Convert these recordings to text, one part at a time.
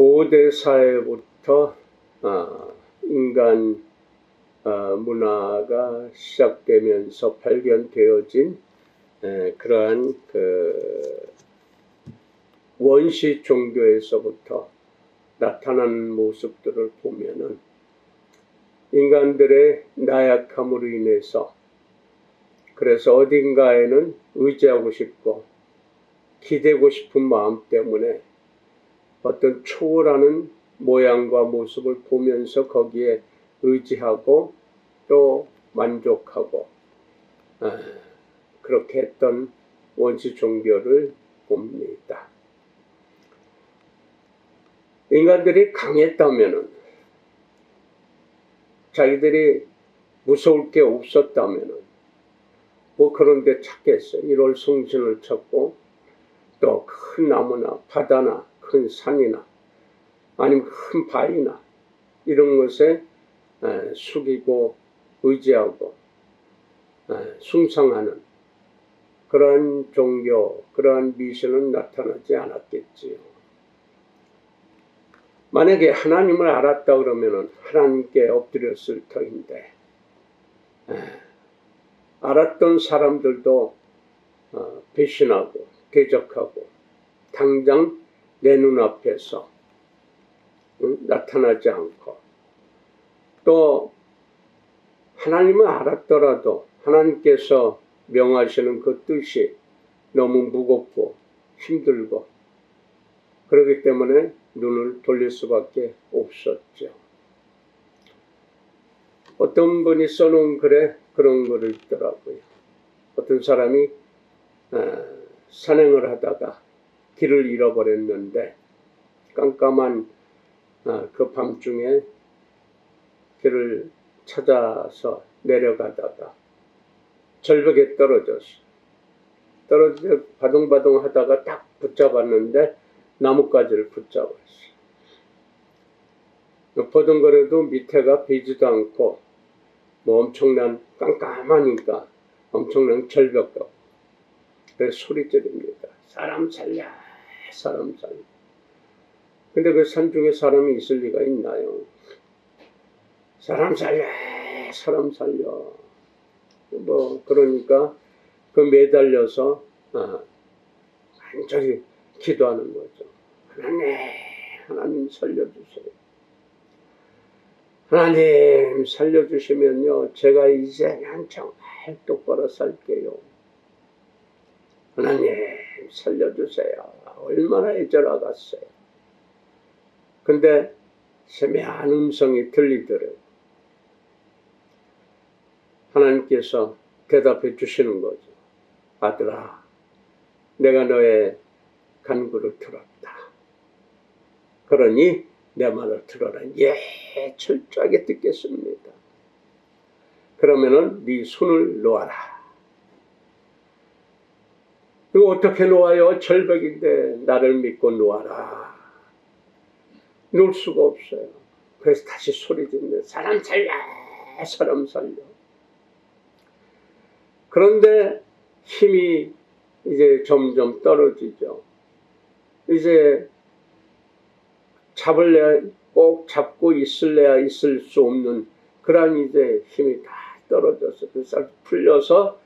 고대 사회부터 인간 문화가 시작되면서 발견되어진 그러한 원시 종교에서부터 나타나는 모습들을 보면은 인간들의 나약함으로 인해서 그래서 어딘가에는 의지하고 싶고 기대고 싶은 마음 때문에 어떤 초월하는 모양과 모습을 보면서 거기에 의지하고 또 만족하고 그렇게 했던 원시 종교를 봅니다. 인간들이 강했다면은 자기들이 무서울 게 없었다면은 뭐 그런 데 찾겠어요. 1월 성신을 찾고 또 큰 나무나 바다나 큰 산이나 아니면 큰 바위나 이런 것에 숙이고 의지하고 숭상하는 그러한 종교, 그러한 미신은 나타나지 않았겠지요. 만약에 하나님을 알았다 그러면은 하나님께 엎드렸을 터인데 알았던 사람들도 배신하고 대적하고 당장 내 눈앞에서 나타나지 않고 또 하나님을 알았더라도 하나님께서 명하시는 그 뜻이 너무 무겁고 힘들고 그렇기 때문에 눈을 돌릴 수밖에 없었죠. 어떤 분이 써놓은 글에 그런 글을 있더라고요. 어떤 사람이 산행을 하다가 길을 잃어버렸는데 깜깜한 그 밤중에 길을 찾아서 내려가다가 절벽에 떨어져서 바둥바둥 하다가 딱 붙잡았는데 나뭇가지를 붙잡았어요. 버둥거려도 밑에가 비지도 않고 뭐 엄청난 깜깜하니까 엄청난 절벽 같고 그래서 소리 지릅니다. 사람 살려, 사람 살려. 근데 그 산중에 사람이 있을 리가 있나요? 사람 살려, 사람 살려. 뭐 그러니까 그 매달려서 완전히 기도하는 거죠. 하나님 살려주세요. 하나님 살려주시면요 제가 이제는 정말 똑바로 살게요. 하나님 살려주세요. 얼마나 애절하겠어요. 근데 세미한 음성이 들리더래요. 하나님께서 대답해 주시는 거죠. 아들아, 내가 너의 간구를 들었다. 그러니 내 말을 들어라. 예, 철저하게 듣겠습니다. 그러면은 네 손을 놓아라. 이거 어떻게 놓아요? 절벽인데 나를 믿고 놓아라. 놓을 수가 없어요. 그래서 다시 소리 짓는 사람 살려, 사람 살려. 그런데 힘이 이제 점점 떨어지죠. 이제 잡을래야 꼭 잡고 있을래야 있을 수 없는 그런 이제 힘이 다 떨어져서 그 쌀 풀려서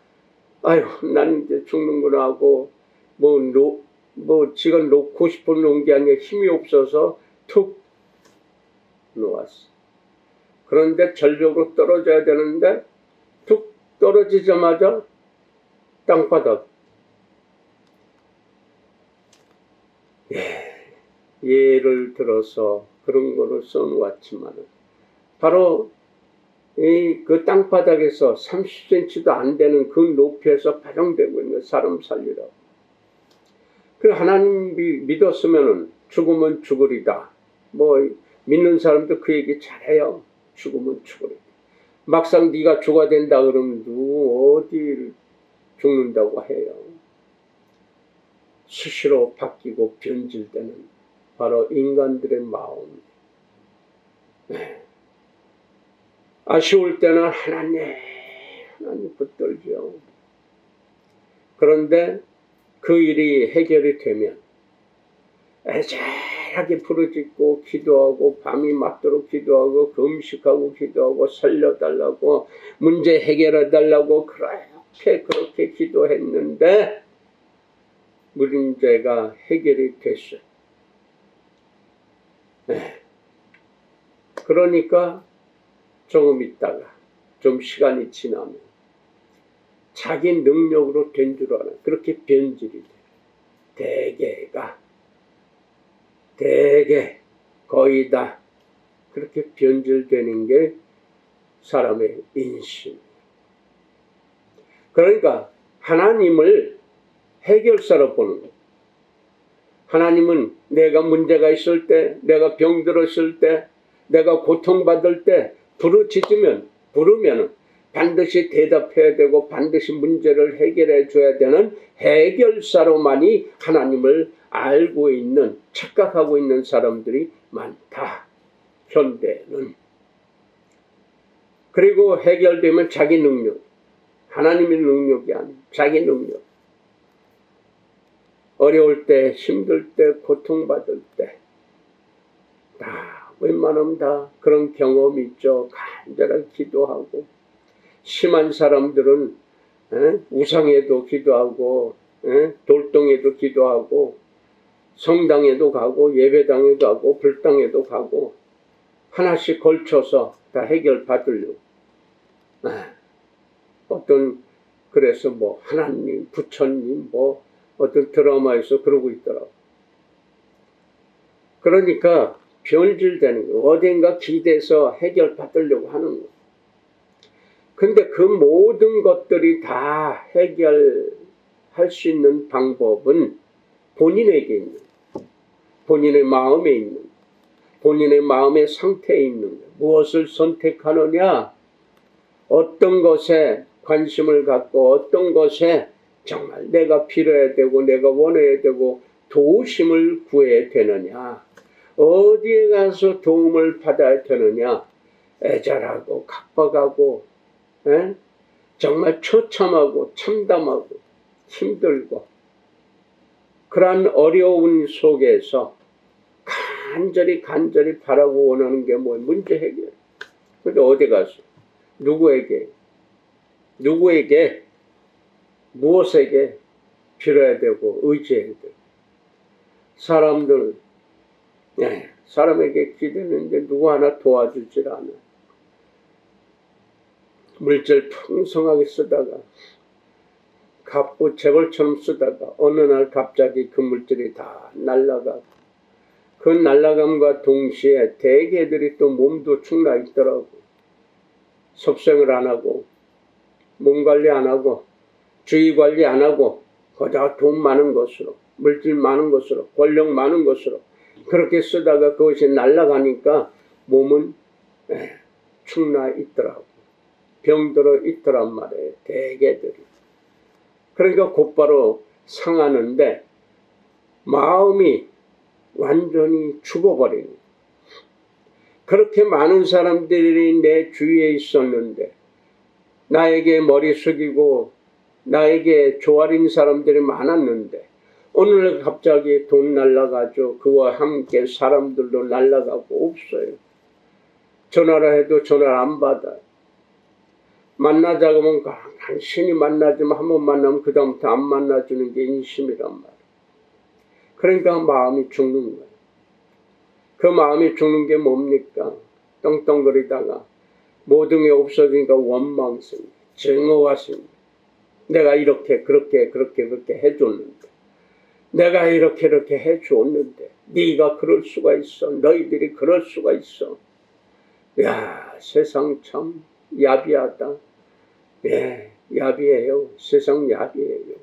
아유 난 이제 죽는구나 하고 뭐 지가 놓고 싶어 놓은 게 아니라 힘이 없어서 툭 놓았어. 그런데 절벽으로 떨어져야 되는데 툭 떨어지자마자 땅바닥 예를 들어서 그런 거를 써놓았지만 바로 그 땅바닥에서 30cm도 안 되는 그 높이에서 발령되고 있는 사람 살리라고. 그래 하나님 믿었으면은 죽으면 죽으리다. 뭐 믿는 사람도 그 얘기 잘해요. 죽으면 죽으리다. 막상 네가 죽어야 된다 그러면 누구 어디 죽는다고 해요. 수시로 바뀌고 변질되는 바로 인간들의 마음. 아쉬울 때는 하나님 붙들죠. 그런데 그 일이 해결이 되면 애절하게 부르짖고 기도하고 밤이 맞도록 기도하고 금식하고 기도하고 살려달라고 문제 해결해달라고 그렇게 기도했는데 문제가 해결이 됐어요. 그러니까 조금 있다가 좀 시간이 지나면 자기 능력으로 된 줄 알아. 그렇게 변질이 돼. 대개 거의 다 그렇게 변질되는 게 사람의 인심. 그러니까 하나님을 해결사로 보는 거예요. 하나님은 내가 문제가 있을 때, 내가 병들었을 때, 내가 고통받을 때 부르짖으면 반드시 대답해야 되고 반드시 문제를 해결해 줘야 되는 해결사로만이 하나님을 알고 있는, 착각하고 있는 사람들이 많다. 현대는. 그리고 해결되면 자기 능력, 하나님의 능력이 아닌 자기 능력. 어려울 때, 힘들 때, 고통받을 때 다 웬만하면 다 그런 경험이 있죠. 간절하게 기도하고 심한 사람들은 우상에도 기도하고 돌덩이에도 기도하고 성당에도 가고 예배당에도 가고 불당에도 가고 하나씩 걸쳐서 다 해결받으려고. 어떤 그래서 뭐 하나님, 부처님 뭐 어떤 드라마에서 그러고 있더라고. 그러니까 변질되는 거. 어딘가 기대서 해결받으려고 하는 거. 근데 그 모든 것들이 다 해결할 수 있는 방법은 본인에게 있는, 본인의 마음에 있는, 본인의 마음의 상태에 있는 거. 무엇을 선택하느냐, 어떤 것에 관심을 갖고 어떤 것에 정말 내가 필요해야 되고 내가 원해야 되고 도우심을 구해야 되느냐, 어디에 가서 도움을 받아야 되느냐, 애절하고 각박하고 정말 처참하고 참담하고 힘들고 그러한 어려운 속에서 간절히 바라고 원하는 게 뭐예요? 문제 해결. 근데 어디 가서 누구에게 무엇에게 빌어야 되고 의지해야 되고 사람에게 기대는데 누구 하나 도와주질 않아. 물질 풍성하게 쓰다가 갑부 재벌처럼 쓰다가 어느 날 갑자기 그 물질이 다 날아가고 그 날아감과 동시에 대개들이 또 몸도 축나 있더라고. 섭생을 안 하고 몸 관리 안 하고 주의 관리 안 하고 거기다가 돈 많은 것으로 물질 많은 것으로 권력 많은 것으로 그렇게 쓰다가 그것이 날아가니까 몸은 축나 있더라고. 병들어 있더란 말이에요. 대개들이. 그러니까 곧바로 상하는데 마음이 완전히 죽어버리는 거예요. 그렇게 많은 사람들이 내 주위에 있었는데 나에게 머리 숙이고 나에게 조아린 사람들이 많았는데 오늘 갑자기 돈 날라가죠. 그와 함께 사람들도 날라가고 없어요. 전화를 해도 전화를 안 받아요. 만나자고 하면 간신히 만나지만 한 번 만나면 그 다음부터 안 만나주는 게 인심이란 말이에요. 그러니까 마음이 죽는 거예요. 그 마음이 죽는 게 뭡니까? 떵떵거리다가 모든 게 없어지니까 원망 생겨, 증오가 생겨. 내가 이렇게 그렇게 해줬는데 내가 이렇게 해줬는데 네가 그럴 수가 있어. 너희들이 그럴 수가 있어. 야, 세상 참 야비하다. 야비해요. 세상 야비해요.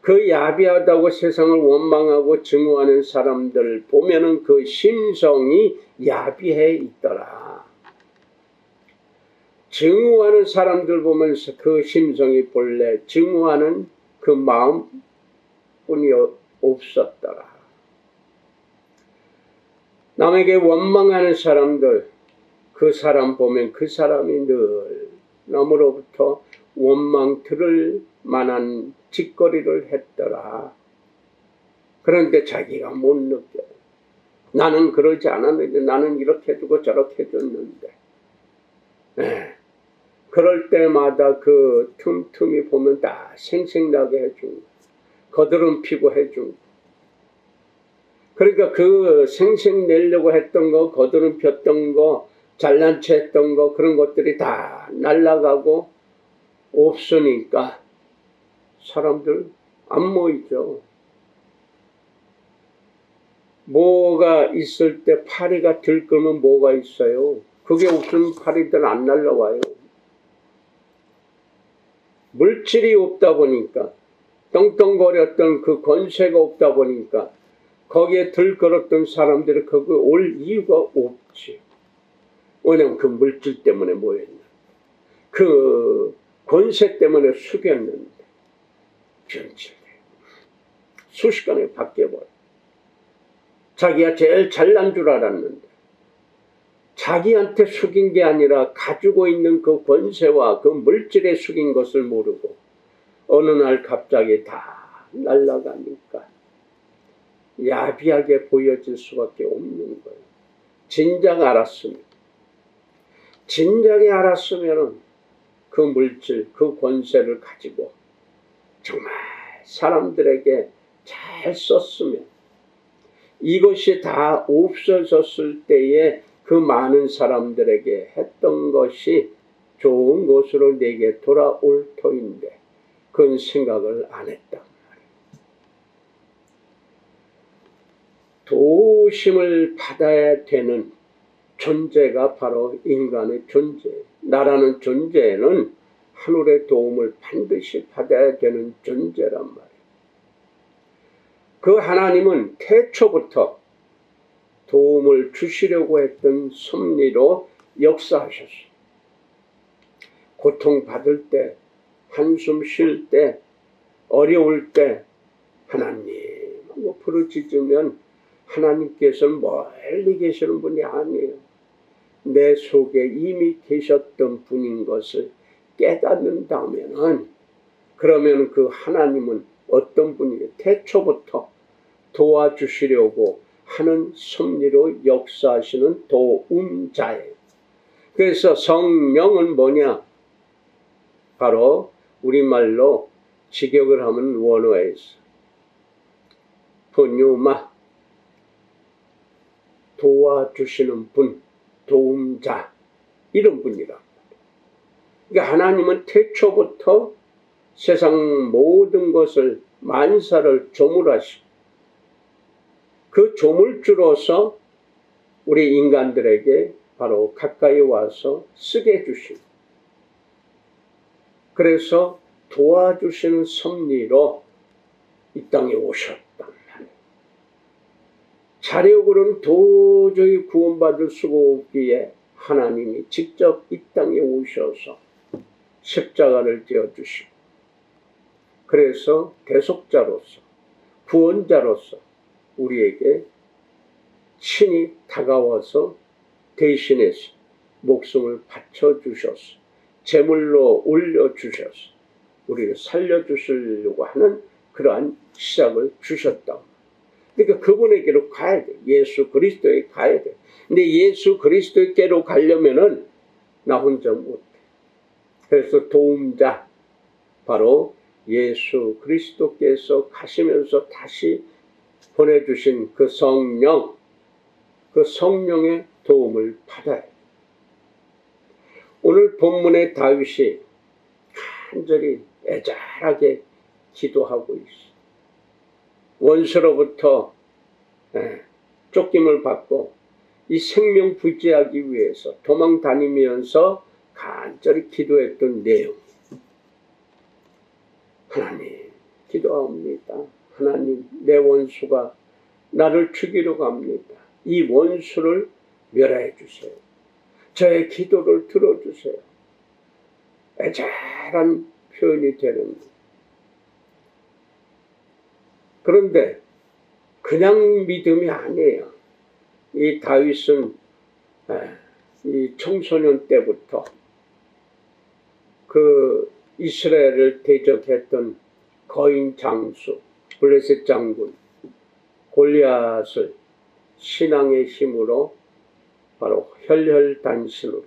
그 야비하다고 세상을 원망하고 증오하는 사람들 보면은 그 심성이 야비해 있더라. 증오하는 사람들 보면서 그 심성이 본래 증오하는 그 마음뿐이 없었더라. 남에게 원망하는 사람들, 그 사람 보면 그 사람이 늘 남으로부터 원망 들을 만한 짓거리를 했더라. 그런데 자기가 못 느껴요. 나는 그러지 않았는데, 나는 이렇게 해주고 저렇게 해줬는데. 네. 그럴 때마다 그 틈틈이 보면 다 생생나게 해준 거, 거드름 피고 해준 거. 그러니까 그 생생 내려고 했던 거, 거드름 폈던 거, 잘난 체 했던 거, 그런 것들이 다 날아가고 없으니까 사람들 안 모이죠. 뭐가 있을 때 파리가 들끓으면 뭐가 있어요? 그게 없으면 파리들 안 날라와요. 물질이 없다 보니까, 떵떵거렸던 그 권세가 없다 보니까 거기에 들끓었던 사람들이 거기 올 이유가 없지. 왜냐면 그 물질 때문에 모였나, 그 권세 때문에 숙였는데 변질돼. 순식간에 바뀌어버려. 자기가 제일 잘난 줄 알았는데 자기한테 숙인 게 아니라 가지고 있는 그 권세와 그 물질에 숙인 것을 모르고 어느 날 갑자기 다 날아가니까 야비하게 보여질 수밖에 없는 거예요. 진작 알았으면 그 물질, 그 권세를 가지고 정말 사람들에게 잘 썼으면, 이것이 다 없어졌을 때에 그 많은 사람들에게 했던 것이 좋은 것으로 내게 돌아올 터인데 그건 생각을 안 했단 말이에요. 도우심을 받아야 되는 존재가 바로 인간의 존재예요. 나라는 존재는 하늘의 도움을 반드시 받아야 되는 존재란 말이에요. 그 하나님은 태초부터 도움을 주시려고 했던 섭리로 역사하셨어요. 고통받을 때, 한숨 쉴 때, 어려울 때 하나님하고 부르짖으면 하나님께서는 멀리 계시는 분이 아니에요. 내 속에 이미 계셨던 분인 것을 깨닫는다면은, 그러면 그 하나님은 어떤 분이에요? 태초부터 도와주시려고 하는 섭리로 역사하시는 도움자예요. 그래서 성령은 뭐냐? 바로 우리말로 직역을 하면 원어에서 푸뉴마, 도와주시는 분, 도움자, 이런 분이라. 그러니까 하나님은 태초부터 세상 모든 것을, 만사를 조물하시고 그 조물주로서 우리 인간들에게 바로 가까이 와서 쓰게 해주시고, 그래서 도와주시는 섭리로 이 땅에 오셨단 말이에요. 자력으로는 도저히 구원받을 수가 없기에 하나님이 직접 이 땅에 오셔서 십자가를 지어주시고, 그래서 대속자로서, 구원자로서 우리에게 친히 다가와서 대신해서 목숨을 바쳐주셔서 제물로 올려주셔서 우리를 살려주시려고 하는 그러한 시작을 주셨다. 그러니까 그분에게로 가야 돼. 예수 그리스도에 가야 돼. 근데 예수 그리스도께로 가려면은 나 혼자 못해. 그래서 도움자, 바로 예수 그리스도께서 가시면서 다시 보내주신 그 성령, 그 성령의 도움을 받아야 돼. 오늘 본문의 다윗이 간절히 애절하게 기도하고 있어. 원수로부터 쫓김을 받고 이 생명 부지하기 위해서 도망 다니면서 간절히 기도했던 내용. 하나님, 기도합니다. 하나님, 내 원수가 나를 죽이려고 합니다. 이 원수를 멸하여 주세요. 저의 기도를 들어주세요. 애절한 표현이 되는 거예요. 그런데 그냥 믿음이 아니에요. 이 다윗은 이 청소년 때부터 그 이스라엘을 대적했던 거인 장수, 블레셋 장군, 골리앗을 신앙의 힘으로 바로 혈혈단신으로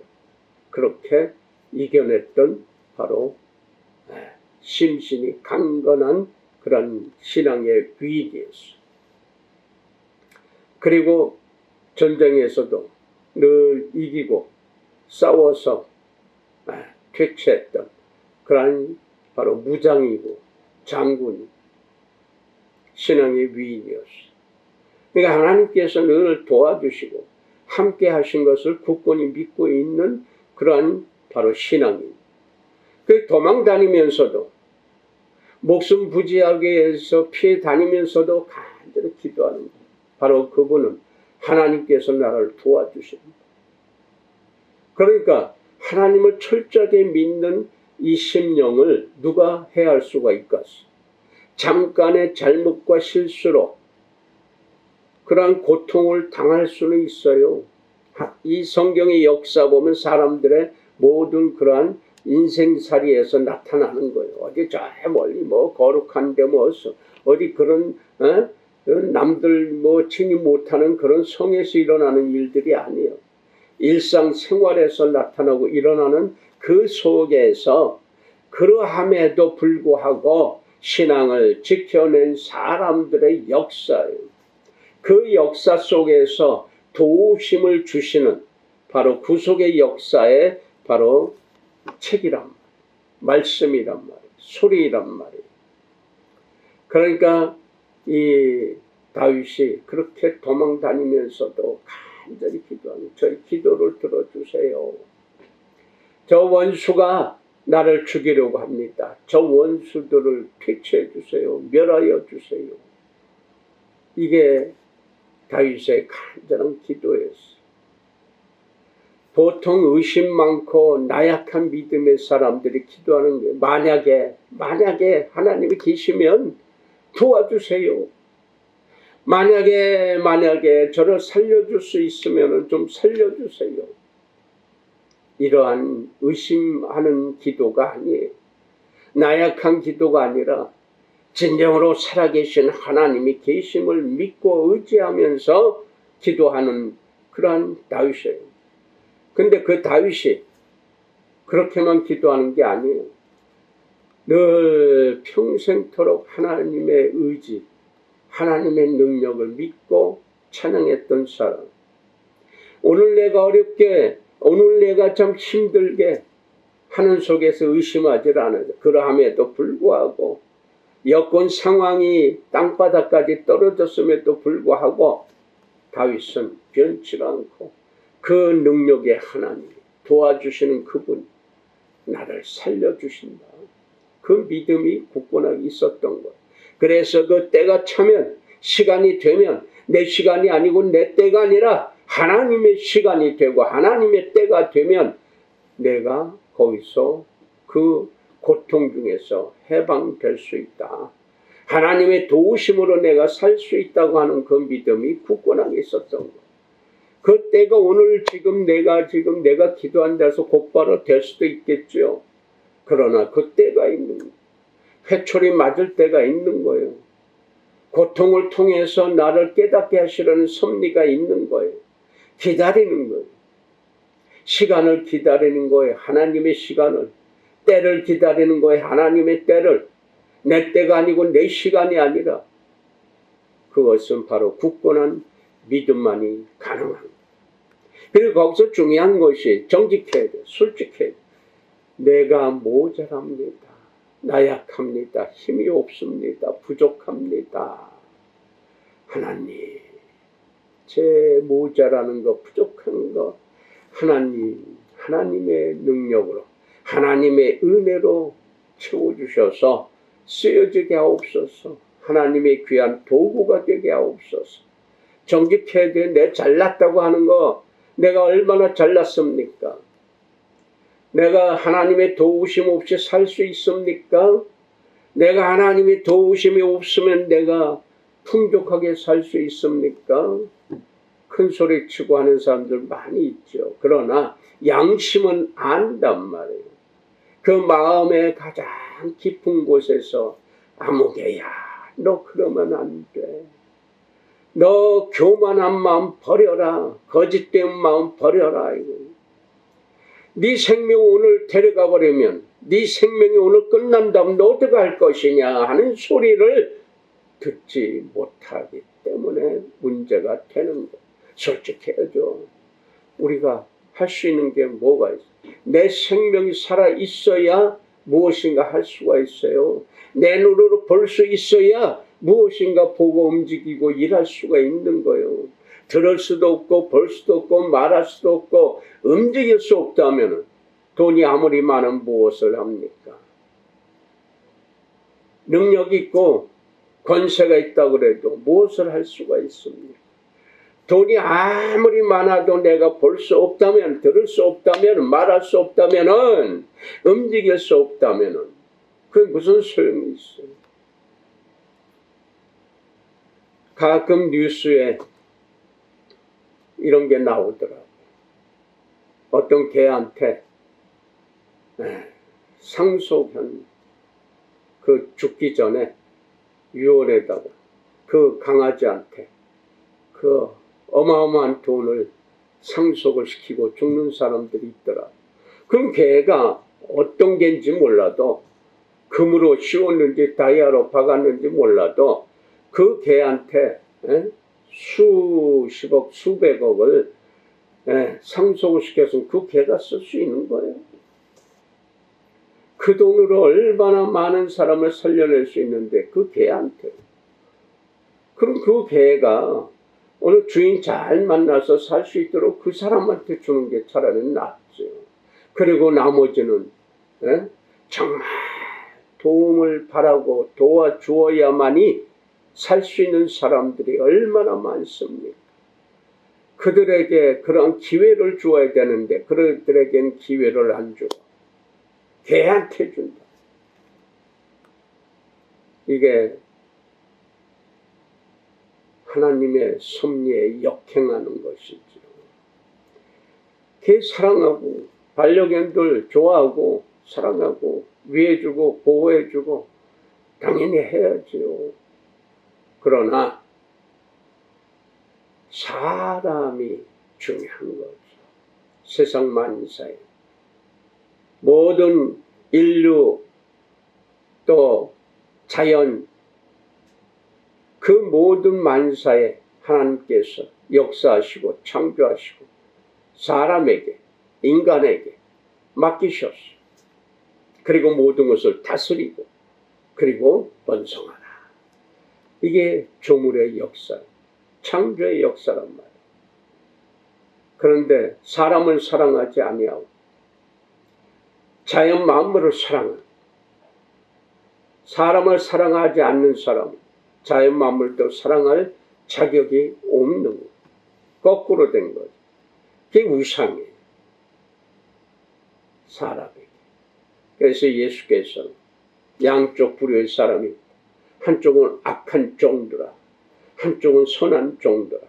그렇게 이겨냈던 바로 심신이 강건한 그런 신앙의 위기였어요. 그리고 전쟁에서도 늘 이기고 싸워서 퇴치했던 그런 바로 무장이고 장군이 신앙의 위인이었어요. 그러니까 하나님께서 늘 도와주시고 함께 하신 것을 굳건히 믿고 있는 그러한 바로 신앙인. 그 도망 다니면서도 목숨 부지하게 해서 피해 다니면서도 간절히 기도하는 거예요. 바로 그분은 하나님께서 나를 도와주십니다. 그러니까 하나님을 철저하게 믿는 이 심령을 누가 해할 수가 있겠어요? 잠깐의 잘못과 실수로 그러한 고통을 당할 수는 있어요. 이 성경의 역사 보면 사람들의 모든 그러한 인생살이에서 나타나는 거예요. 어디 저 멀리 뭐 거룩한 데 모서 어디 그런 남들 뭐 친히 못하는 그런 성에서 일어나는 일들이 아니에요. 일상생활에서 나타나고 일어나는 그 속에서 그러함에도 불구하고 신앙을 지켜낸 사람들의 역사예요. 그 역사 속에서 도우심을 주시는 바로 구속의 역사의 바로 책이란 말이에요. 말씀이란 말이에요. 소리란 말이에요. 그러니까 이 다윗이 그렇게 도망 다니면서도 간절히 기도하는 저희 기도를 들어주세요. 저 원수가 나를 죽이려고 합니다. 저 원수들을 퇴치해 주세요. 멸하여 주세요. 이게 다윗의 간절한 기도였어요. 보통 의심 많고 나약한 믿음의 사람들이 기도하는 게 만약에 하나님이 계시면 도와주세요. 만약에 저를 살려줄 수 있으면 좀 살려주세요. 이러한 의심하는 기도가 아니에요. 나약한 기도가 아니라 진정으로 살아계신 하나님이 계심을 믿고 의지하면서 기도하는 그러한 다윗이에요. 근데 그 다윗이 그렇게만 기도하는 게 아니에요. 늘 평생토록 하나님의 의지, 하나님의 능력을 믿고 찬양했던 사람. 오늘 내가 어렵게, 오늘 내가 참 힘들게 하는 속에서 의심하지 않아요. 그러함에도 불구하고 여건 상황이 땅바닥까지 떨어졌음에도 불구하고 다윗은 변치 않고 그 능력의 하나님, 도와주시는 그분, 나를 살려주신다. 그 믿음이 굳건하게 있었던 것. 그래서 그 때가 차면, 시간이 되면 내 시간이 아니고 내 때가 아니라 하나님의 시간이 되고 하나님의 때가 되면 내가 거기서 그 고통 중에서 해방될 수 있다. 하나님의 도우심으로 내가 살 수 있다고 하는 그 믿음이 굳건하게 있었던 것. 그 때가 오늘 지금 내가 기도한 데서 곧바로 될 수도 있겠죠. 그러나 그 때가 있는 거예요. 회초리 맞을 때가 있는 거예요. 고통을 통해서 나를 깨닫게 하시려는 섭리가 있는 거예요. 기다리는 거예요. 시간을 기다리는 거예요. 하나님의 시간을. 때를 기다리는 거예요. 하나님의 때를. 내 때가 아니고 내 시간이 아니라 그것은 바로 굳건한 믿음만이 가능한 거예요. 그리고 거기서 중요한 것이 정직해야 돼요. 솔직해야 돼요. 내가 모자랍니다. 나약합니다. 힘이 없습니다. 부족합니다. 하나님, 제 모자라는 거, 부족한 거 하나님의 능력으로, 하나님의 은혜로 채워주셔서 쓰여지게 하옵소서. 하나님의 귀한 도구가 되게 하옵소서. 정직해야 돼. 내 잘났다고 하는 거 내가 얼마나 잘났습니까? 내가 하나님의 도우심 없이 살 수 있습니까? 내가 하나님의 도우심이 없으면 내가 풍족하게 살 수 있습니까? 큰 소리 치고 하는 사람들 많이 있죠. 그러나 양심은 안단 말이에요. 그 마음의 가장 깊은 곳에서 아무개야, 너 그러면 안 돼. 너 교만한 마음 버려라. 거짓된 마음 버려라. 네 생명 오늘 데려가 버리면, 네 생명이 오늘 끝난다면 너 어떻게 할 것이냐 하는 소리를 듣지 못하기 때문에 문제가 되는 거예요. 솔직해야죠. 우리가 할 수 있는 게 뭐가 있어요? 내 생명이 살아 있어야 무엇인가 할 수가 있어요. 내 눈으로 볼 수 있어야 무엇인가 보고 움직이고 일할 수가 있는 거예요. 들을 수도 없고 볼 수도 없고 말할 수도 없고 움직일 수 없다면 돈이 아무리 많으면 무엇을 합니까? 능력이 있고 권세가 있다고 그래도 무엇을 할 수가 있습니까? 돈이 아무리 많아도 내가 볼 수 없다면, 들을 수 없다면, 말할 수 없다면, 움직일 수 없다면 그게 무슨 소용이 있어요? 가끔 뉴스에 이런 게 나오더라고요. 어떤 개한테 상속한 그 죽기 전에 유언에다가 그 강아지한테 그 어마어마한 돈을 상속을 시키고 죽는 사람들이 있더라. 그럼 개가 어떤 개인지 몰라도 금으로 씌웠는지 다이아로 박았는지 몰라도 그 개한테 수십억 수백억을 상속을 시켜서 그 개가 쓸 수 있는 거예요. 그 돈으로 얼마나 많은 사람을 살려낼 수 있는데 그 개한테. 그럼 그 개가 어느 주인 잘 만나서 살 수 있도록 그 사람한테 주는 게 차라리 낫죠. 그리고 나머지는 정말 도움을 바라고 도와주어야만이 살 수 있는 사람들이 얼마나 많습니까? 그들에게 그런 기회를 주어야 되는데 그들에겐 기회를 안 주고 개한테 준다. 이게 하나님의 섭리에 역행하는 것이죠. 개 사랑하고 반려견들 좋아하고 사랑하고 위해주고 보호해주고 당연히 해야지요. 그러나 사람이 중요한 거죠. 세상 만사에 모든 인류 또 자연 그 모든 만사에 하나님께서 역사하시고 창조하시고 사람에게 인간에게 맡기셨어요. 그리고 모든 것을 다스리고 그리고 번성하라. 이게 조물의 역사, 창조의 역사란 말이에요. 그런데 사람을 사랑하지 아니하고 자연 만물을 사랑하는 사람을 사랑하지 않는 사람은 자연 만물도 사랑할 자격이 없는 거예요. 거꾸로 된 거죠. 그게 우상이에요. 사람에게. 그래서 예수께서는 양쪽 부류의 사람이 한쪽은 악한 종들아 한쪽은 선한 종들아.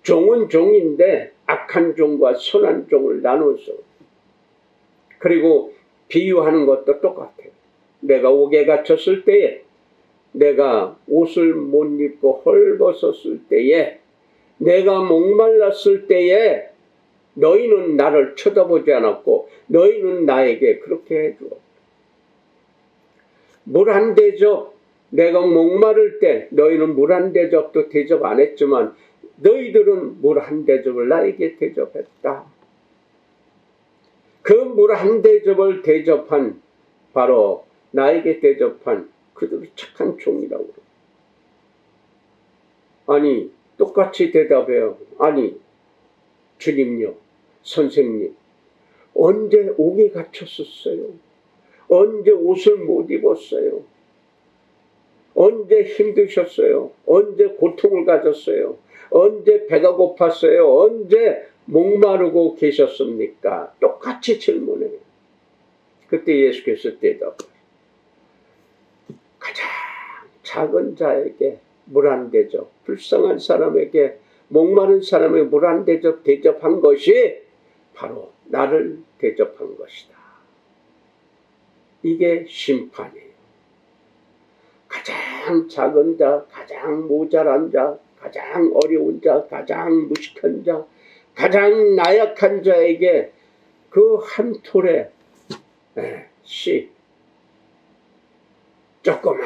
종은 종인데 악한 종과 선한 종을 나눠서 그리고 비유하는 것도 똑같아요. 내가 옥에 갇혔을 때에 내가 옷을 못 입고 헐벗었을 때에 내가 목말랐을 때에 너희는 나를 쳐다보지 않았고 너희는 나에게 그렇게 해주었다. 물 한 대접 내가 목마를 때 너희는 물 한 대접도 대접 안 했지만 너희들은 물 한 대접을 나에게 대접했다. 그 물 한 대접을 대접한 바로 나에게 대접한 그들이 착한 종이라고 그래요. 아니 똑같이 대답해요. 아니 주님요 선생님 언제 옥에 갇혔었어요? 언제 옷을 못 입었어요? 언제 힘드셨어요? 언제 고통을 가졌어요? 언제 배가 고팠어요? 언제 목마르고 계셨습니까? 똑같이 질문해요. 그때 예수께서 대답해요. 가장 작은 자에게 물 한 대접, 불쌍한 사람에게 목마른 사람에게 물 한 대접 대접한 것이 바로 나를 대접한 것이다. 이게 심판이에요. 가장 작은 자, 가장 모자란 자, 가장 어려운 자, 가장 무식한 자, 가장 나약한 자에게 그 한 톨의 씨, 조그만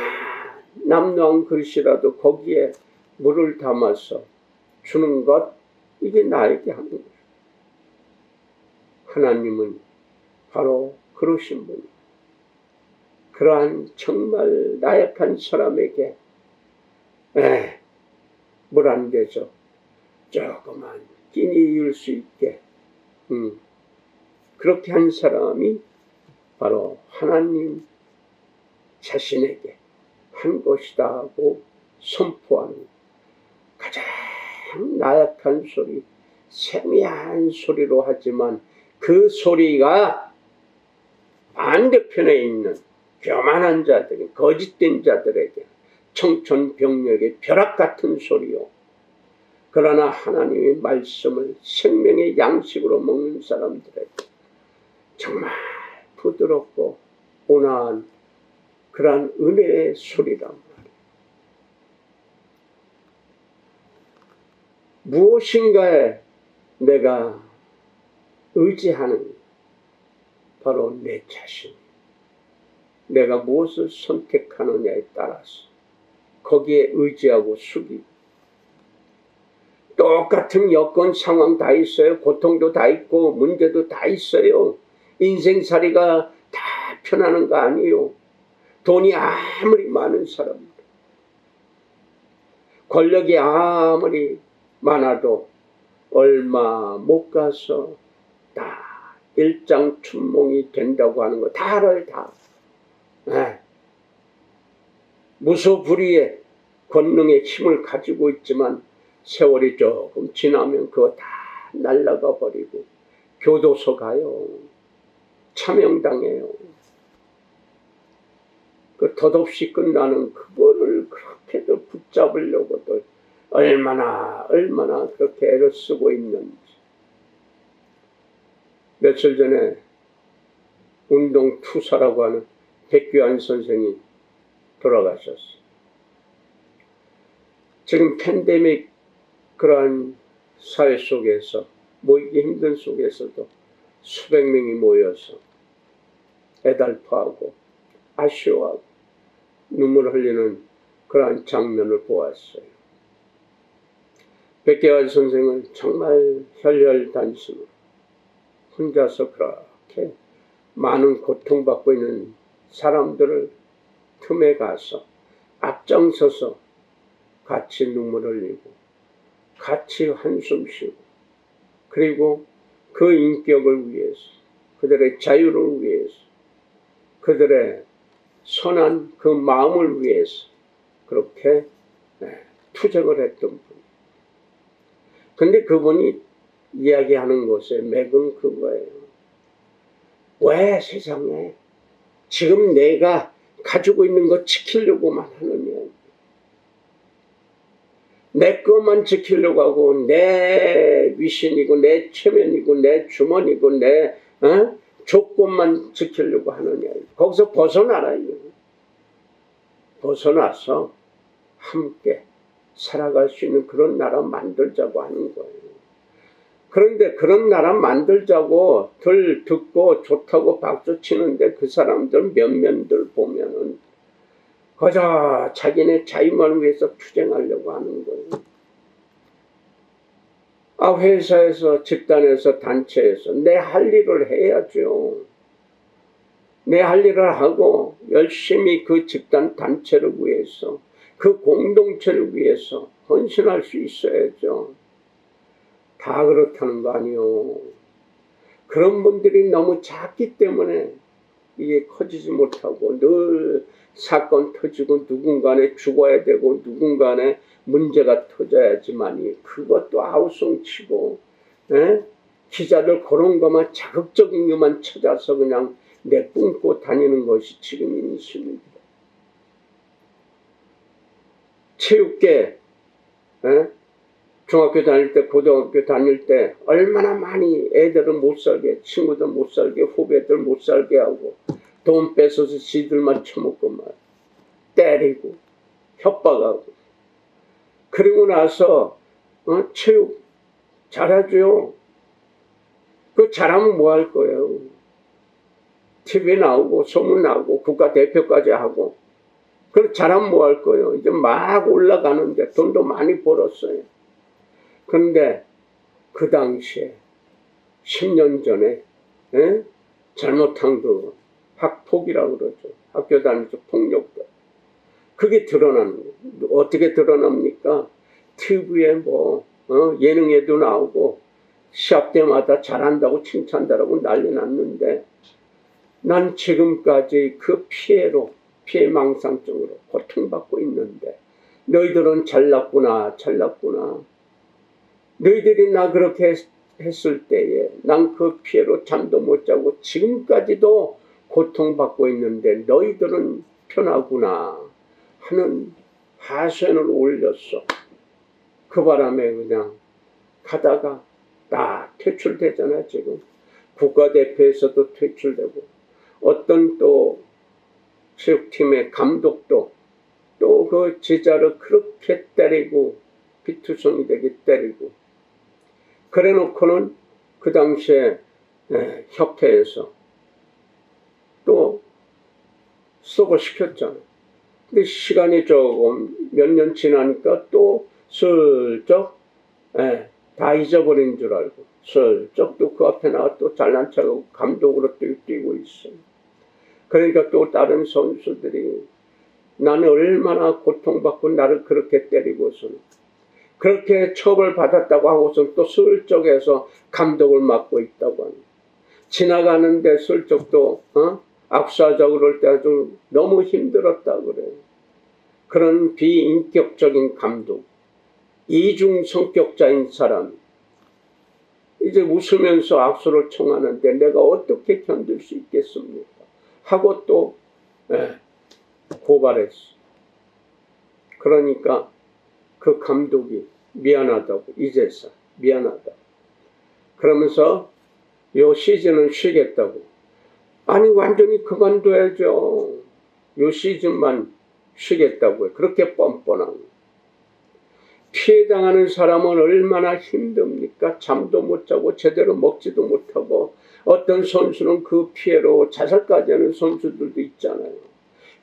남루한 그릇이라도 거기에 물을 담아서 주는 것, 이게 나에게 하는 거예요. 하나님은 바로 그러신 분이에요. 그러한 정말 나약한 사람에게 물 한 개죠. 조그만 끼니 이을 수 있게 그렇게 한 사람이 바로 하나님 자신에게 한 것이다 하고 선포하는 가장 나약한 소리, 세미한 소리로 하지만 그 소리가 반대편에 있는 교만한 자들, 거짓된 자들에게 청천벽력의 벼락 같은 소리요. 그러나 하나님의 말씀을 생명의 양식으로 먹는 사람들에게 정말 부드럽고 온화한 그러한 은혜의 소리란 말이에요. 무엇인가에 내가 의지하는 바로 내 자신. 내가 무엇을 선택하느냐에 따라서 거기에 의지하고 숙이고 똑같은 여건 상황 다 있어요. 고통도 다 있고 문제도 다 있어요. 인생살이가 다 편하는 거 아니에요. 돈이 아무리 많은 사람들, 권력이 아무리 많아도 얼마 못 가서 다 일장춘몽이 된다고 하는 거 다 알아요. 다. 무소불위의 권능의 힘을 가지고 있지만 세월이 조금 지나면 그거 다 날아가 버리고 교도소 가요. 차명당해요. 그 덧없이 끝나는 그거를 그렇게도 붙잡으려고도 얼마나 그렇게 애를 쓰고 있는지. 며칠 전에 운동투사라고 하는 백규환 선생이 돌아가셨어요. 지금 팬데믹 그러한 사회 속에서 모이기 힘든 속에서도 수백 명이 모여서 애달파하고 아쉬워하고 눈물 흘리는 그러한 장면을 보았어요. 백계환 선생은 정말 혈혈단신으로 혼자서 그렇게 많은 고통받고 있는 사람들을 틈에 가서 앞장서서 같이 눈물 흘리고 같이 한숨 쉬고 그리고 그 인격을 위해서 그들의 자유를 위해서 그들의 선한 그 마음을 위해서 그렇게 투쟁을 했던 분. 근데 그분이 이야기하는 것의 맥은 그거예요. 왜 세상에 지금 내가 가지고 있는 거 지키려고만 하느냐. 내 것만 지키려고 하고 내 위신이고 내 체면이고 내 주머니고 내 조건만 지키려고 하느냐. 거기서 벗어나라. 벗어나서 함께 살아갈 수 있는 그런 나라 만들자고 하는 거예요. 그런데 그런 나라 만들자고 들 듣고 좋다고 박수 치는데 그 사람들 몇몇들 보면은 그저 자기네 자유만을 위해서 투쟁하려고 하는 거예요. 회사에서, 집단에서, 단체에서 내 할 일을 해야죠. 내 할 일을 하고 열심히 그 집단 단체를 위해서, 그 공동체를 위해서 헌신할 수 있어야죠. 다 그렇다는 거 아니요. 그런 분들이 너무 작기 때문에 이게 커지지 못하고 늘 사건 터지고 누군가에 죽어야 되고 누군가에 문제가 터져야지만이 그것도 아우성치고 기자들 그런 것만 자극적인 것만 찾아서 그냥 내뿜고 다니는 것이 지금 인심입니다. 체육계 중학교 다닐 때 고등학교 다닐 때 얼마나 많이 애들은 못 살게 친구들 못 살게 후배들 못 살게 하고 돈 뺏어서 지들만 처먹고 말 때리고 협박하고 그리고 나서 체육 잘하죠. 그 잘하면 뭐 할 거예요? TV 나오고 소문 나오고 국가대표까지 하고. 그 잘하면 뭐 할 거예요? 이제 막 올라가는데 돈도 많이 벌었어요. 그런데 그 당시에 10년 전에 잘못한 그 학폭이라고 그러죠. 학교 다니면서 폭력도. 그게 드러나는 거예요. 어떻게 드러납니까? TV에 예능에도 나오고 시합 때마다 잘한다고 칭찬한다고 난리 났는데 난 지금까지 그 피해망상증으로 고통받고 있는데 너희들은 잘났구나. 너희들이 나 그렇게 했을 때에 난 그 피해로 잠도 못 자고 지금까지도 고통받고 있는데 너희들은 편하구나 하는 하소연을 올렸어. 그 바람에 그냥 가다가 딱 퇴출되잖아. 지금 국가대표에서도 퇴출되고 어떤 또 체육팀의 감독도 또 그 제자를 그렇게 때리고 피투성이 되게 때리고 그래 놓고는 그 당시에 협회에서 또 수업을 시켰잖아. 근데 시간이 조금 몇 년 지나니까 또 슬쩍 다 잊어버린 줄 알고 슬쩍 또 그 앞에 나와 또 잘난 척하고 감독으로 뛰고 있어. 그러니까 또 다른 선수들이 나는 얼마나 고통받고 나를 그렇게 때리고서는 그렇게 처벌받았다고 하고서 또 슬쩍해서 감독을 맡고 있다고 하는. 지나가는데 슬쩍 또 압수하자고 그럴 때 아주 너무 힘들었다 그래. 그런 비인격적인 감독, 이중 성격자인 사람 이제 웃으면서 압수를 청하는데 내가 어떻게 견딜 수 있겠습니까? 하고 또 고발했어. 그러니까 그 감독이 미안하다고 이제서 미안하다. 그러면서 요 시즌은 쉬겠다고. 아니 완전히 그만둬야죠. 요 시즌만 쉬겠다고요. 그렇게 뻔뻔한. 피해당하는 사람은 얼마나 힘듭니까? 잠도 못 자고 제대로 먹지도 못하고 어떤 선수는 그 피해로 자살까지 하는 선수들도 있잖아요.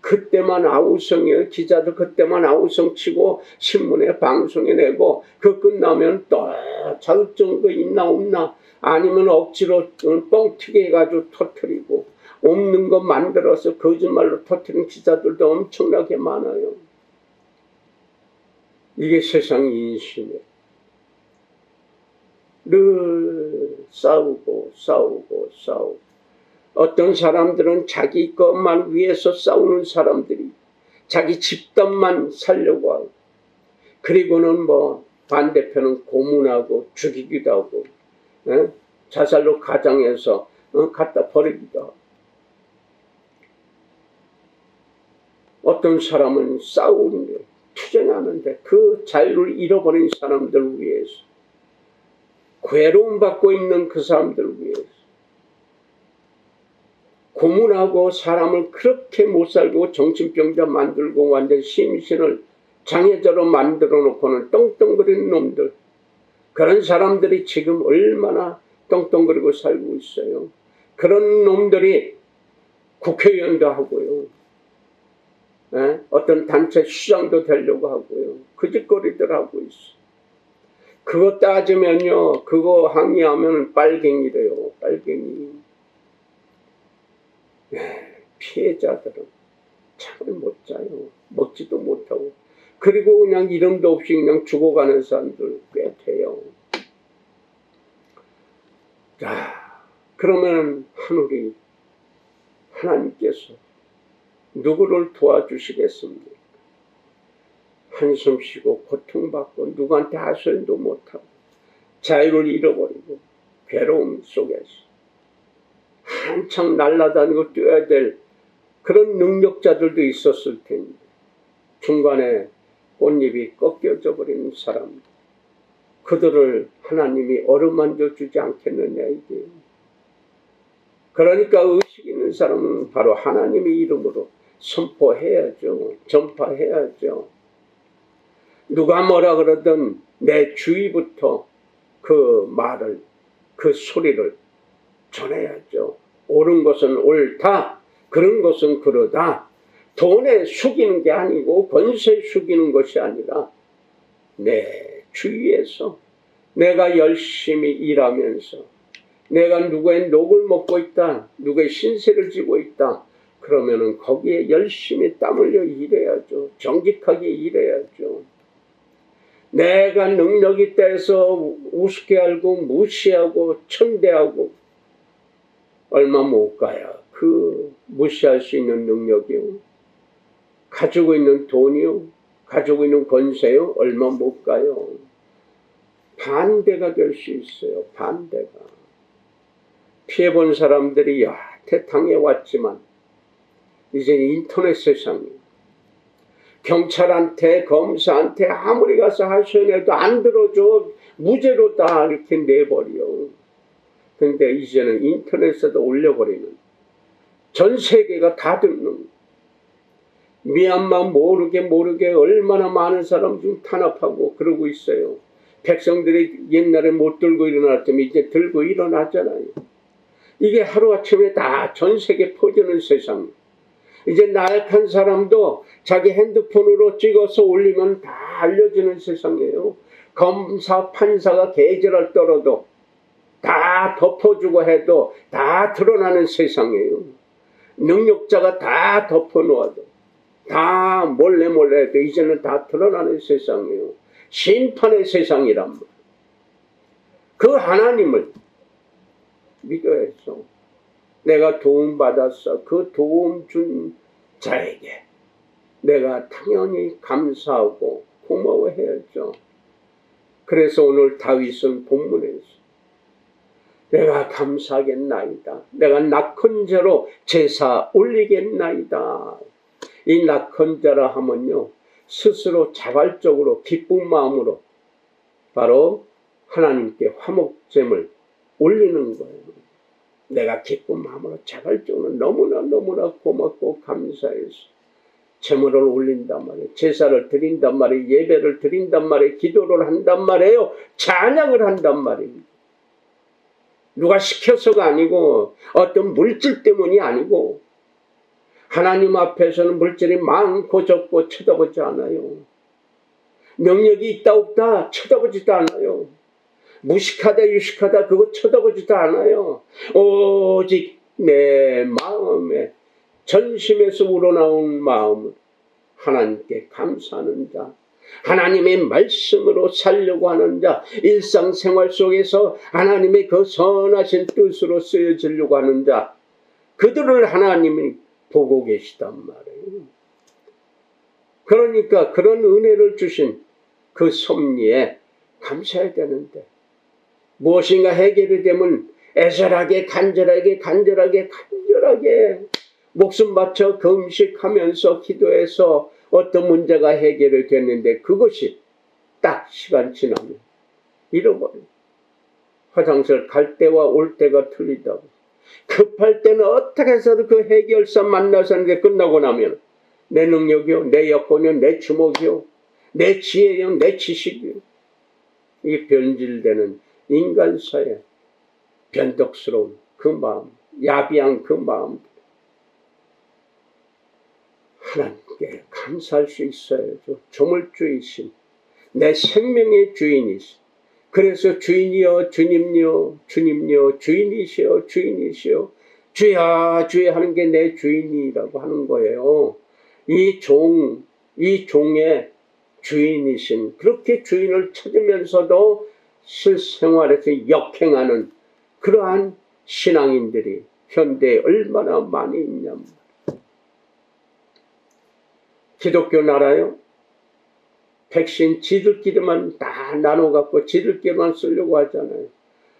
그때만 아우성이에요. 기자들 그때만 아우성 치고 신문에 방송에 내고 그 끝나면 또 자극적인 거 있나 없나 아니면 억지로 뻥튀기 해가지고 터뜨리고 없는 거 만들어서 거짓말로 터뜨린 기자들도 엄청나게 많아요. 이게 세상 인심이에요. 늘 싸우고 어떤 사람들은 자기 것만 위해서 싸우는 사람들이 자기 집단만 살려고 하고 그리고는 반대편은 고문하고 죽이기도 하고 자살로 가장해서 갖다 버리기도 하고 어떤 사람은 싸우는데 투쟁하는데 그 자유를 잃어버린 사람들 위해서 괴로움 받고 있는 그 사람들 위해서 고문하고 사람을 그렇게 못 살고 정신병자 만들고 완전 심신을 장애자로 만들어 놓고는 떵떵거리는 놈들 그런 사람들이 지금 얼마나 떵떵거리고 살고 있어요. 그런 놈들이 국회의원도 하고요. 어떤 단체 수장도 되려고 하고요. 그 짓거리들 하고 있어. 그거 따지면요. 그거 항의하면 빨갱이래요. 빨갱이. 피해자들은 잠을 못 자요. 먹지도 못하고. 그리고 그냥 이름도 없이 그냥 죽어가는 사람들 꽤 돼요. 자, 그러면 하늘이 하나님께서 누구를 도와주시겠습니까? 한숨 쉬고 고통받고 누구한테 하소연도 못하고 자유를 잃어버리고 괴로움 속에서 한창 날아다니고 뛰어야 될 그런 능력자들도 있었을 텐데 중간에 꽃잎이 꺾여져 버리는 사람 그들을 하나님이 어루만져 주지 않겠느냐 이게. 그러니까 의식 있는 사람은 바로 하나님의 이름으로 선포해야죠. 전파해야죠. 누가 뭐라 그러든 내 주위부터 그 말을, 그 소리를 전해야죠. 옳은 것은 옳다, 그런 것은 그러다. 돈에 숙이는 게 아니고 권세에 숙이는 것이 아니라 내 주위에서 내가 열심히 일하면서 내가 누구의 녹을 먹고 있다, 누구의 신세를 지고 있다, 그러면은 거기에 열심히 땀 흘려 일해야죠. 정직하게 일해야죠. 내가 능력이 있다 해서 우습게 알고 무시하고 천대하고 얼마 못 가야 그 무시할 수 있는 능력이요, 가지고 있는 돈이요, 가지고 있는 권세요, 얼마 못 가요. 반대가 될 수 있어요. 반대가. 피해본 사람들이 여태 당해왔지만 이제 인터넷 세상이에요. 경찰한테 검사한테 아무리 가서 하소연해도 안 들어줘, 무죄로 다 이렇게 내버려. 근데 이제는 인터넷에도 올려버리는, 전 세계가 다 듣는, 미얀마 모르게 얼마나 많은 사람 지금 탄압하고 그러고 있어요. 백성들이 옛날에 못 들고 일어났더니 이제 들고 일어나잖아요. 이게 하루아침에 다 전 세계 퍼지는 세상. 이제 나약한 사람도 자기 핸드폰으로 찍어서 올리면 다 알려지는 세상이에요. 검사, 판사가 계절을 떨어도 다 덮어주고 해도 다 드러나는 세상이에요. 능력자가 다 덮어놓아도 다 몰래 해도 이제는 다 드러나는 세상이에요. 심판의 세상이란 말이에요. 그 하나님을 믿어야죠. 내가 도움받았어. 그 도움 준 자에게 내가 당연히 감사하고 고마워해야죠. 그래서 오늘 다윗은 본문에서 내가 감사하겠나이다, 내가 낙헌제로 제사 올리겠나이다. 이 낙헌제라 하면요, 스스로 자발적으로 기쁜 마음으로 바로 하나님께 화목제물 올리는 거예요. 내가 기쁜 마음으로 자발적으로 너무나 고맙고 감사해서 제물을 올린단 말이에요. 제사를 드린단 말이에요. 예배를 드린단 말이에요. 기도를 한단 말이에요. 찬양을 한단 말이에요. 누가 시켜서가 아니고 어떤 물질 때문이 아니고, 하나님 앞에서는 물질이 많고 적고 쳐다보지 않아요. 능력이 있다 없다 쳐다보지도 않아요. 무식하다 유식하다 그거 쳐다보지도 않아요. 오직 내 마음에 전심에서 우러나온 마음을 하나님께 감사하는 자, 하나님의 말씀으로 살려고 하는 자, 일상생활 속에서 하나님의 그 선하신 뜻으로 쓰여지려고 하는 자, 그들을 하나님이 보고 계시단 말이에요. 그러니까 그런 은혜를 주신 그 섭리에 감사해야 되는데, 무엇인가 해결이 되면 애절하게 간절하게 목숨 바쳐 금식하면서 기도해서 어떤 문제가 해결이 됐는데 그것이 딱 시간 지나면 잃어버려요. 화장실 갈 때와 올 때가 틀리다고. 급할 때는 어떻게 해서도 그 해결사 만나서 하는데 끝나고 나면 내 능력이요, 내 여건이요, 내 주먹이요, 내 지혜요, 내 지식이요, 이 변질되는 인간사의 변덕스러운 그 마음, 야비한 그 마음, 하나님께 감사할 수 있어야죠. 조물주이신 내 생명의 주인이신, 그래서 주인이여 주님이여 주님이여 주인이시여 주인이시여 주야 주야 하는 게 내 주인이라고 하는 거예요. 이 종의 주인이신, 그렇게 주인을 찾으면서도 실생활에서 역행하는 그러한 신앙인들이 현대에 얼마나 많이 있냐면, 기독교 나라요, 백신 지들끼리만 다 나눠갖고 지들끼리만 쓰려고 하잖아요.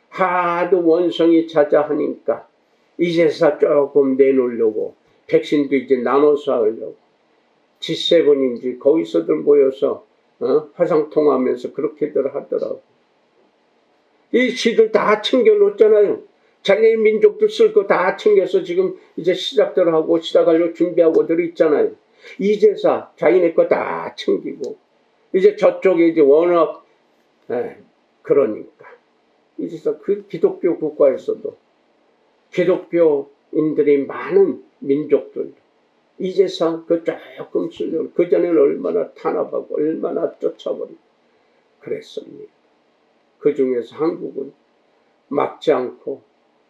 하도 원성이 자자하니까 이제서 조금 내놓으려고 백신도 이제 나눠서 하려고 G7인지 거기서들 모여서 화상통화하면서 그렇게들 하더라고. 이 지들 다 챙겨놓잖아요. 자기네 민족도 쓸 거 다 챙겨서 지금 이제 시작들 하고 시작하려고 준비하고들 있잖아요. 이제서 자기네 거 다 챙기고 이제 저쪽에 이제 워낙 그러니까 이제서 그 기독교 국가에서도 기독교인들이 많은 민족들 이제서 그 조금 쓰려고 그전에는 얼마나 탄압하고 얼마나 쫓아버리고 그랬습니다. 그 중에서 한국은 막지 않고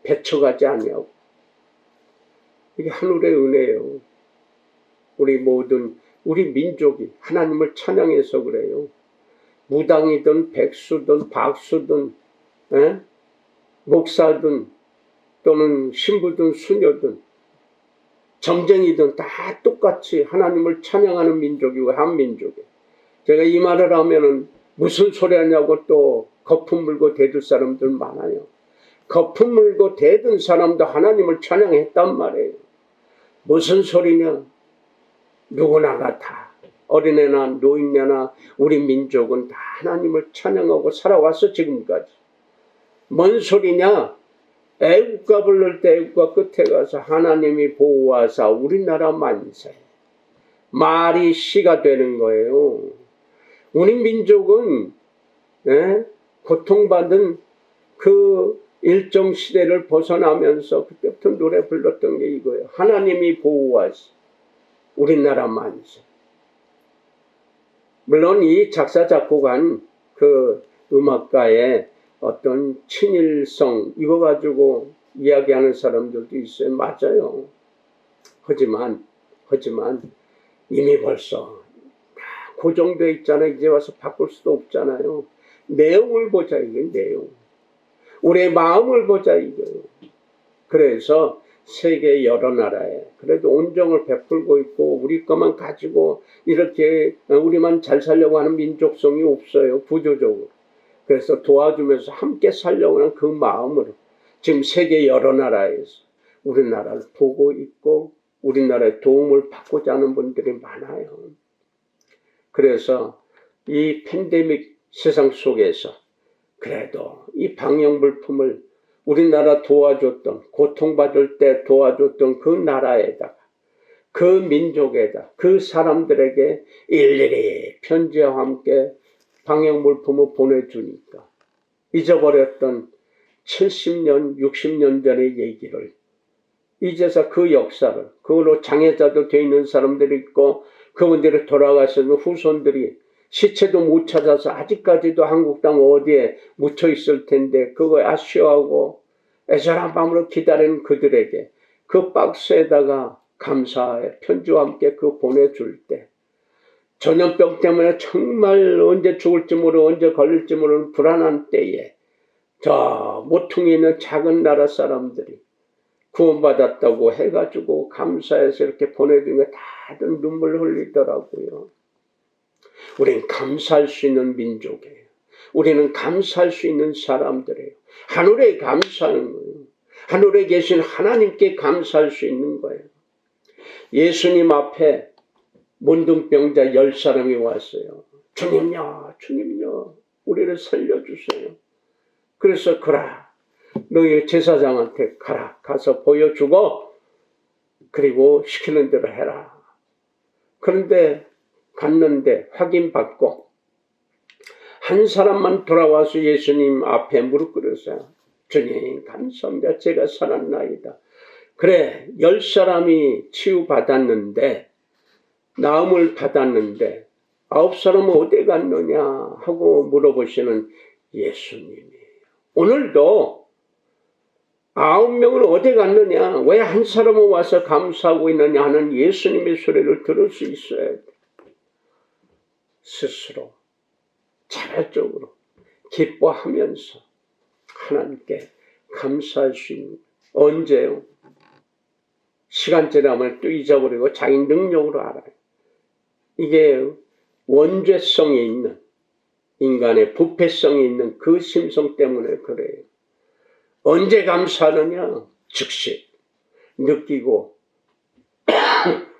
배척하지 아니하고 이게 하늘의 은혜예요. 우리 모든 우리 민족이 하나님을 찬양해서 그래요. 무당이든 백수든 박수든 목사든 또는 신부든 수녀든 점쟁이든 다 똑같이 하나님을 찬양하는 민족이 한민족이에요. 제가 이 말을 하면은 무슨 소리 하냐고 또 거품 물고 대들 사람들 많아요. 거품 물고 대든 사람도 하나님을 찬양했단 말이에요. 무슨 소리냐? 누구나가 다 어린애나 노인네나 우리 민족은 다 하나님을 찬양하고 살아왔어 지금까지. 뭔 소리냐? 애국가 부를 때 애국가 끝에 가서 하나님이 보호하사 우리나라 만세. 말이 시가 되는 거예요. 우리 민족은 고통받은 그 일정 시대를 벗어나면서 그때부터 노래 불렀던 게 이거예요. 하나님이 보호하시 우리나라 만세. 물론 이 작사 작곡한 그 음악가의 어떤 친일성 이거 가지고 이야기하는 사람들도 있어요. 맞아요. 하지만 이미 벌써 다 고정되어 있잖아요. 이제 와서 바꿀 수도 없잖아요. 내용을 보자 이게 내용. 우리의 마음을 보자 이거예요. 그래서 세계 여러 나라에 그래도 온정을 베풀고 있고 우리 것만 가지고 이렇게 우리만 잘 살려고 하는 민족성이 없어요. 구조적으로. 그래서 도와주면서 함께 살려고 하는 그 마음으로 지금 세계 여러 나라에서 우리나라를 보고 있고 우리나라의 도움을 받고자 하는 분들이 많아요. 그래서 이 팬데믹 세상 속에서 그래도 이 방역물품을 우리나라 도와줬던 고통받을 때 도와줬던 그 나라에다가 그 민족에다 그 사람들에게 일일이 편지와 함께 방역물품을 보내주니까 잊어버렸던 70년 60년 전의 얘기를 이제서 그 역사를 그걸로 장애자도 되어 있는 사람들이 있고 그분들이 돌아가시는 후손들이 시체도 못 찾아서 아직까지도 한국 땅 어디에 묻혀 있을 텐데 그거 아쉬워하고 애절한 마음으로 기다리는 그들에게 그 박스에다가 감사의 편지와 함께 그 보내줄 때 전염병 때문에 정말 언제 죽을지 모르고 언제 걸릴지 모르는 불안한 때에 저 모퉁이 있는 작은 나라 사람들이 구원받았다고 해가지고 감사해서 이렇게 보내주면 다들 눈물 흘리더라고요. 우리는 감사할 수 있는 민족이에요. 우리는 감사할 수 있는 사람들이에요. 하늘에 감사하는 거예요. 하늘에 계신 하나님께 감사할 수 있는 거예요. 예수님 앞에 문둥병자 10사람이 왔어요. 주님요, 주님요, 우리를 살려주세요. 그래서 가라. 너희 제사장한테 가라. 가서 보여주고 그리고 시키는 대로 해라. 그런데 갔는데 확인받고 한 사람만 돌아와서 예수님 앞에 무릎 꿇었어요. 주님 감사합니다. 제가 살았나이다. 그래 10사람이 치유받았는데 나음을 받았는데 9사람은 어디 갔느냐 하고 물어보시는 예수님이 오늘도 9명은 어디 갔느냐 왜 한 사람은 와서 감사하고 있느냐 하는 예수님의 소리를 들을 수 있어야 돼. 스스로 자발적으로 기뻐하면서 하나님께 감사할 수 있는 언제요? 시간 지나면 또 잊어버리고 자기 능력으로 알아요. 이게 원죄성이 있는 인간의 부패성이 있는 그 심성 때문에 그래요. 언제 감사하느냐? 즉시 느끼고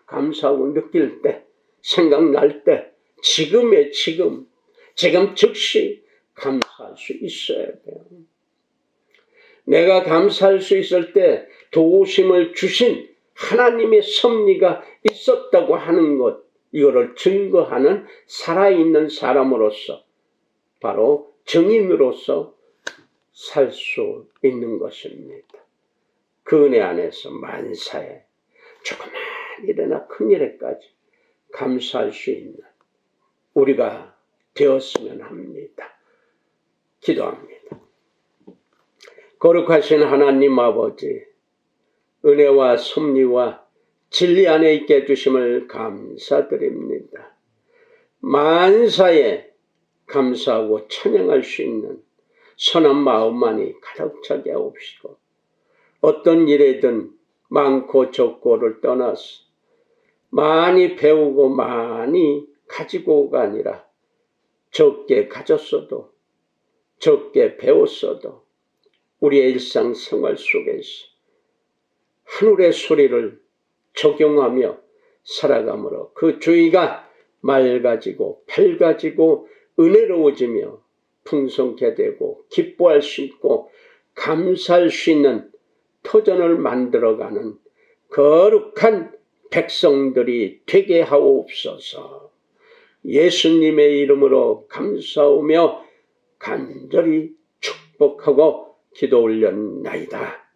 감사하고 느낄 때 생각날 때 지금의 지금 즉시 감사할 수 있어야 돼요. 내가 감사할 수 있을 때 도우심을 주신 하나님의 섭리가 있었다고 하는 것 이거를 증거하는 살아있는 사람으로서 바로 증인으로서 살 수 있는 것입니다. 그 은혜 안에서 만사에 조그만 일이나 큰 일에까지 감사할 수 있는 우리가 되었으면 합니다. 기도합니다. 거룩하신 하나님 아버지, 은혜와 섭리와 진리 안에 있게 해주심을 감사드립니다. 만사에 감사하고 찬양할 수 있는 선한 마음만이 가득 차게 하옵시고, 어떤 일에든 많고 적고를 떠나서 많이 배우고 많이 가지고가 아니라 적게 가졌어도 적게 배웠어도 우리의 일상생활 속에서 하늘의 소리를 적용하며 살아가므로 그 주의가 맑아지고 밝아지고 은혜로워지며 풍성케 되고 기뻐할 수 있고 감사할 수 있는 터전을 만들어가는 거룩한 백성들이 되게 하옵소서. 예수님의 이름으로 감사하며 간절히 축복하고 기도 올렸나이다.